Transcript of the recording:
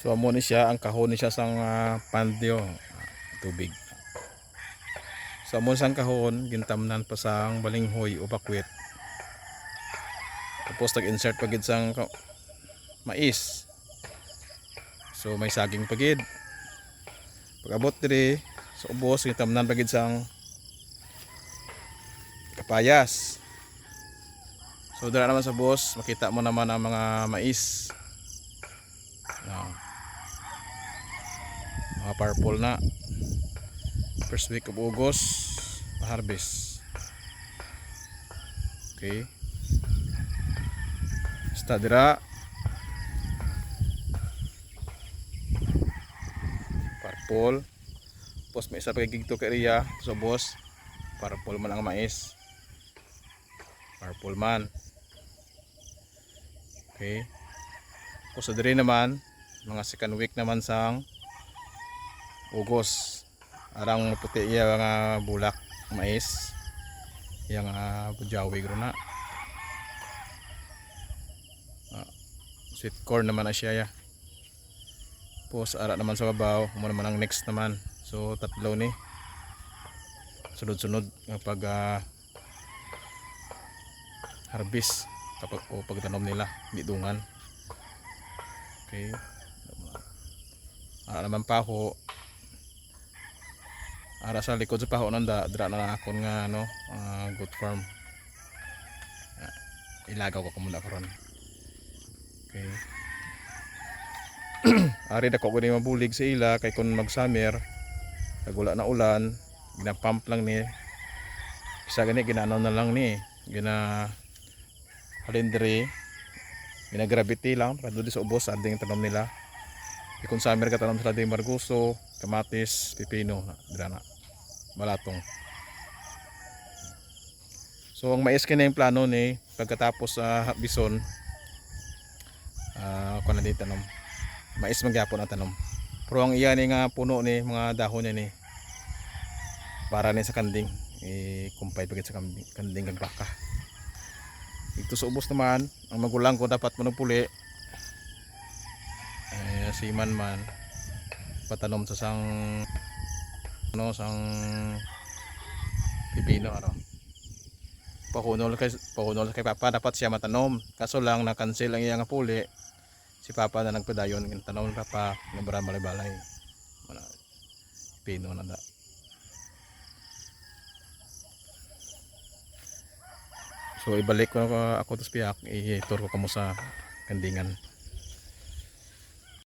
So amo ni siya, ang kahon ni siya sang pandyo tubig. So amo sang kahon gintamnan pa sang balinghoy o bakwit. Tapos nag-insert pagid sang mais. So may saging pagid. Pag abot diri sa ubos gintamnan pagid sang kapayas. So dira naman sa boss, makita mo naman ang mga mais. Mga purple na. First week of August harvest. Okay. Basta dira purple. Tapos may isa pagigigto ka area sa boss. Purple man ang mais. Purple man. Okay. Tapos diri naman mga second week naman sang August. Arang puti iya mga bulak mais. Yang bujawi gro na. Sweet corn naman na siya ya. Tapos ara naman sa babaw, mo naman ang next naman. So tatlo ni. Sunod-sunod pag harvest kapag pagtanom nila, bidungan. Okay. Ara naman paho. Ara sa likod sa paho nanda dira na akon nga goat farm. Ilagaw ko muna karon. Okay. Ari dako ko ni mabulig sa ila kay kun mag summer kag wala na ulan, ginapump lang ni. Isa gani ginano na lang ni. Gina halindri. Gina gravity lang para dito sa ubos ading tanom nila. Kung summer ka tanom sila di marguso, kamatis, pipino, dira na. Balatong. So ang mais kini yung plano ni pagkatapos sa bison kuno na din tanom. Mais magyapon ang tanom. Pero ang iya ni nga puno ni mga dahon niya ni para ni sa kanding kumpay pagit sa kanding kag baka. Ito sa ubos naman ang magulang ko dapat manupuli siman man patanom sa sang sang pipino pahunol kay papa dapat siya matanom kaso lang na cancel ang iyang puli si papa na nagpadayon ng tanom ni papa nabara balay pino na da. So ibalik ko ako to sa piyak, i-tour ko kamo sa kandingan.